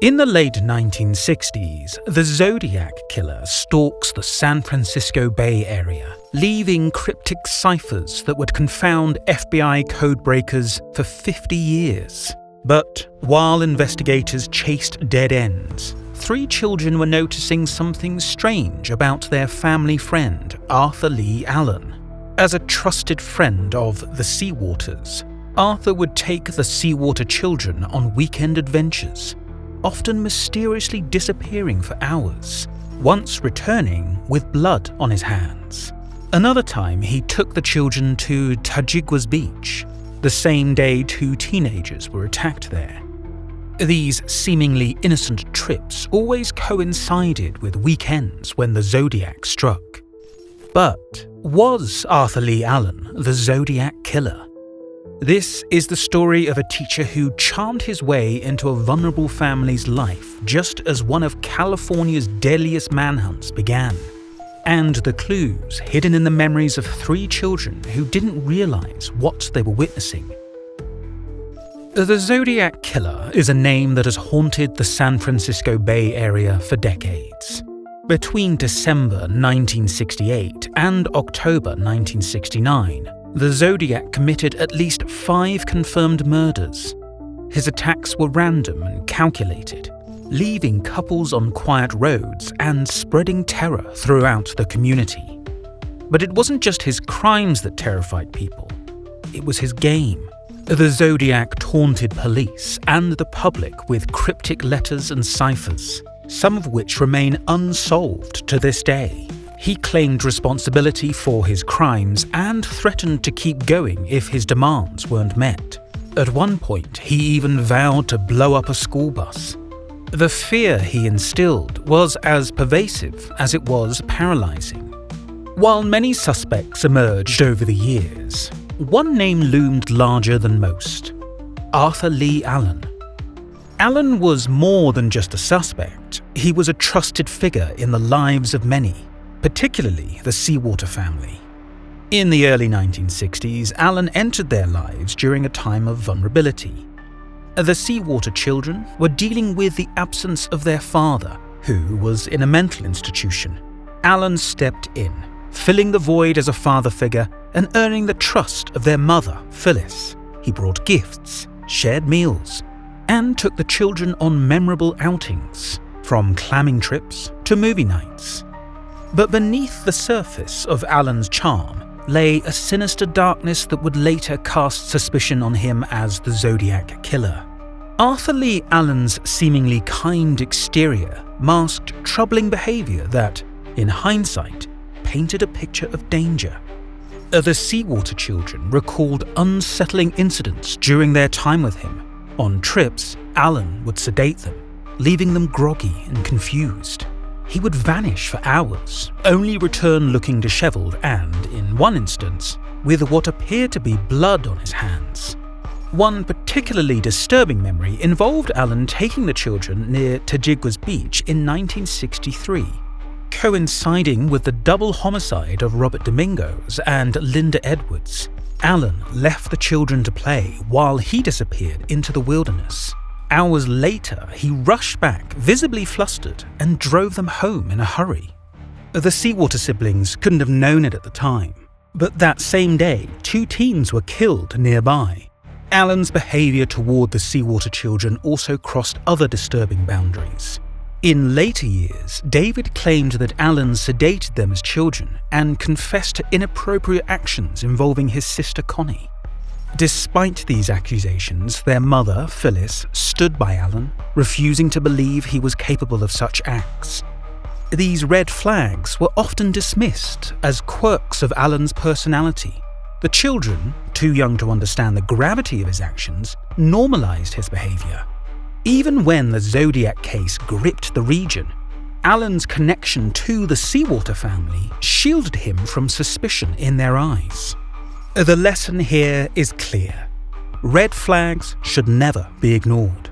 In the late 1960s, the Zodiac killer stalks the San Francisco Bay Area, leaving cryptic ciphers that would confound FBI codebreakers for 50 years. But while investigators chased dead ends, 3 children were noticing something strange about their family friend, Arthur Leigh Allen. As a trusted friend of the Seawaters, Arthur would take the Seawater children on weekend adventures, often mysteriously disappearing for hours, once returning with blood on his hands. Another time, he took the children to Tajigua's beach, the same day 2 teenagers were attacked there. These seemingly innocent trips always coincided with weekends when the Zodiac struck. But was Arthur Leigh Allen the Zodiac killer? This is the story of a teacher who charmed his way into a vulnerable family's life just as one of California's deadliest manhunts began. And the clues hidden in the memories of 3 children who didn't realize what they were witnessing. The Zodiac Killer is a name that has haunted the San Francisco Bay Area for decades. Between December 1968 and October 1969, the Zodiac committed at least 5 confirmed murders. His attacks were random and calculated, leaving couples on quiet roads and spreading terror throughout the community. But it wasn't just his crimes that terrified people, it was his game. The Zodiac taunted police and the public with cryptic letters and ciphers, some of which remain unsolved to this day. He claimed responsibility for his crimes and threatened to keep going if his demands weren't met. At one point, he even vowed to blow up a school bus. The fear he instilled was as pervasive as it was paralyzing. While many suspects emerged over the years, one name loomed larger than most: Arthur Leigh Allen. Allen was more than just a suspect. He was a trusted figure in the lives of many, particularly the Seawater family. In the early 1960s, Allen entered their lives during a time of vulnerability. The Seawater children were dealing with the absence of their father, who was in a mental institution. Allen stepped in, filling the void as a father figure and earning the trust of their mother, Phyllis. He brought gifts, shared meals, and took the children on memorable outings, from clamming trips to movie nights. But beneath the surface of Allen's charm lay a sinister darkness that would later cast suspicion on him as the Zodiac Killer. Arthur Leigh Allen's seemingly kind exterior masked troubling behavior that, in hindsight, painted a picture of danger. The Seawater children recalled unsettling incidents during their time with him. On trips, Allen would sedate them, leaving them groggy and confused. He would vanish for hours, only return looking disheveled and, in one instance, with what appeared to be blood on his hands. One particularly disturbing memory involved Allen taking the children near Tajigua's beach in 1963. Coinciding with the double homicide of Robert Domingos and Linda Edwards, Allen left the children to play while he disappeared into the wilderness. Hours later, he rushed back, visibly flustered, and drove them home in a hurry. The Seawater siblings couldn't have known it at the time, but that same day, 2 teens were killed nearby. Allen's behavior toward the Seawater children also crossed other disturbing boundaries. In later years, David claimed that Allen sedated them as children and confessed to inappropriate actions involving his sister Connie. Despite these accusations, their mother, Phyllis, stood by Allen, refusing to believe he was capable of such acts. These red flags were often dismissed as quirks of Allen's personality. The children, too young to understand the gravity of his actions, normalized his behavior. Even when the Zodiac case gripped the region, Allen's connection to the Seawater family shielded him from suspicion in their eyes. The lesson here is clear. Red flags should never be ignored.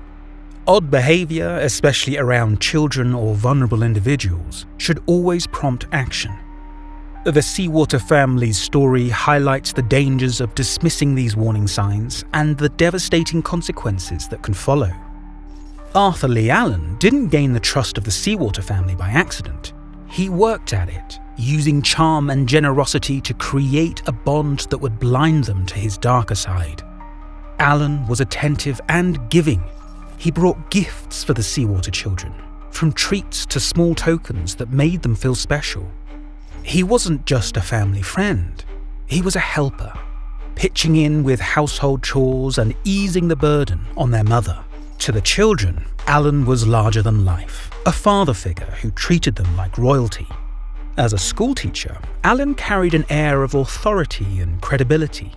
Odd behavior, especially around children or vulnerable individuals, should always prompt action. The Seawater family's story highlights the dangers of dismissing these warning signs and the devastating consequences that can follow. Arthur Leigh Allen didn't gain the trust of the Seawater family by accident. He worked at it, using charm and generosity to create a bond that would blind them to his darker side. Allen was attentive and giving. He brought gifts for the Seawater children, from treats to small tokens that made them feel special. He wasn't just a family friend, he was a helper, pitching in with household chores and easing the burden on their mother. To the children, Allen was larger than life, a father figure who treated them like royalty. As a schoolteacher, Allen carried an air of authority and credibility.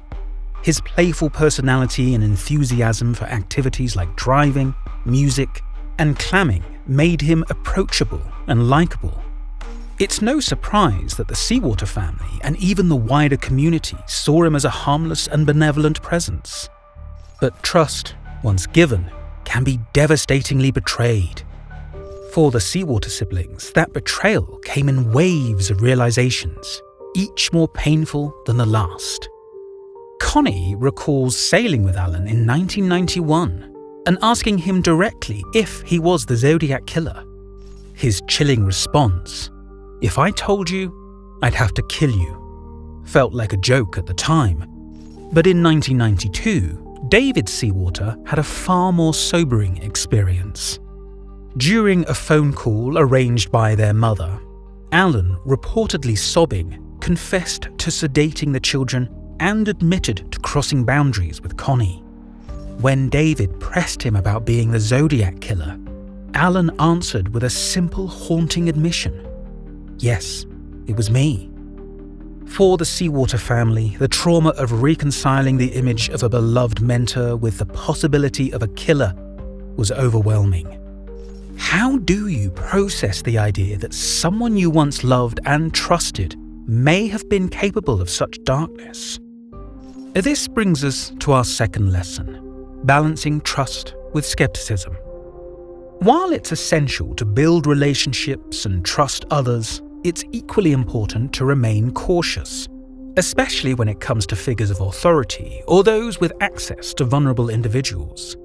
His playful personality and enthusiasm for activities like driving, music, and clamming made him approachable and likable. It's no surprise that the Seawater family and even the wider community saw him as a harmless and benevolent presence. But trust, once given, can be devastatingly betrayed. For the Seawater siblings, that betrayal came in waves of realizations, each more painful than the last. Connie recalls sailing with Allen in 1991 and asking him directly if he was the Zodiac killer. His chilling response, "If I told you, I'd have to kill you," felt like a joke at the time. But in 1992, David Seawater had a far more sobering experience. During a phone call arranged by their mother, Allen, reportedly sobbing, confessed to sedating the children and admitted to crossing boundaries with Connie. When David pressed him about being the Zodiac killer, Allen answered with a simple, haunting admission. Yes, it was me. For the Seawater family, the trauma of reconciling the image of a beloved mentor with the possibility of a killer was overwhelming. How do you process the idea that someone you once loved and trusted may have been capable of such darkness? This brings us to our second lesson, balancing trust with skepticism. While it's essential to build relationships and trust others, it's equally important to remain cautious, especially when it comes to figures of authority or those with access to vulnerable individuals.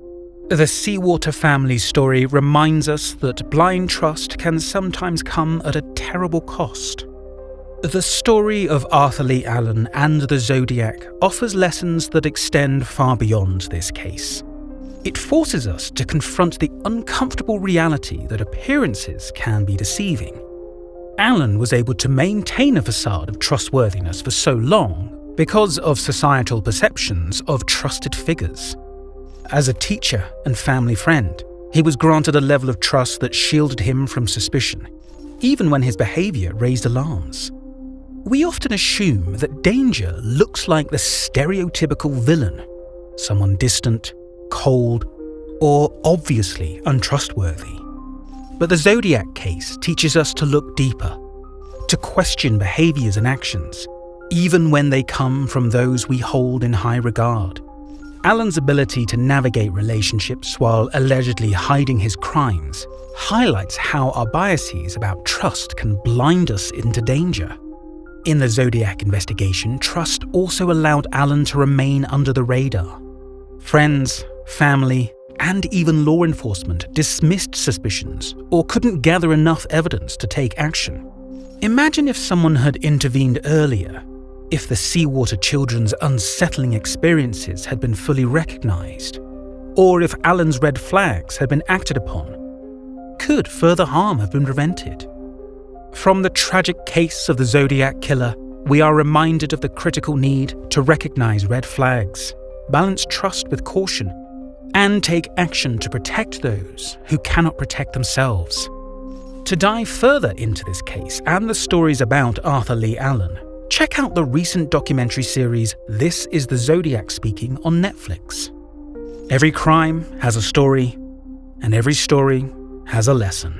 The Seawater family story reminds us that blind trust can sometimes come at a terrible cost. The story of Arthur Leigh Allen and the Zodiac offers lessons that extend far beyond this case. It forces us to confront the uncomfortable reality that appearances can be deceiving. Allen was able to maintain a facade of trustworthiness for so long because of societal perceptions of trusted figures. As a teacher and family friend, he was granted a level of trust that shielded him from suspicion, even when his behavior raised alarms. We often assume that danger looks like the stereotypical villain, someone distant, cold, or obviously untrustworthy. But the Zodiac case teaches us to look deeper, to question behaviors and actions, even when they come from those we hold in high regard. Allen's ability to navigate relationships while allegedly hiding his crimes highlights how our biases about trust can blind us into danger. In the Zodiac investigation, trust also allowed Allen to remain under the radar. Friends, family, and even law enforcement dismissed suspicions or couldn't gather enough evidence to take action. Imagine if someone had intervened earlier, if the Seawater children's unsettling experiences had been fully recognized, or if Allen's red flags had been acted upon. Could further harm have been prevented? From the tragic case of the Zodiac killer, we are reminded of the critical need to recognize red flags, balance trust with caution, and take action to protect those who cannot protect themselves. To dive further into this case and the stories about Arthur Leigh Allen, check out the recent documentary series This is the Zodiac Speaking on Netflix. Every crime has a story, and every story has a lesson.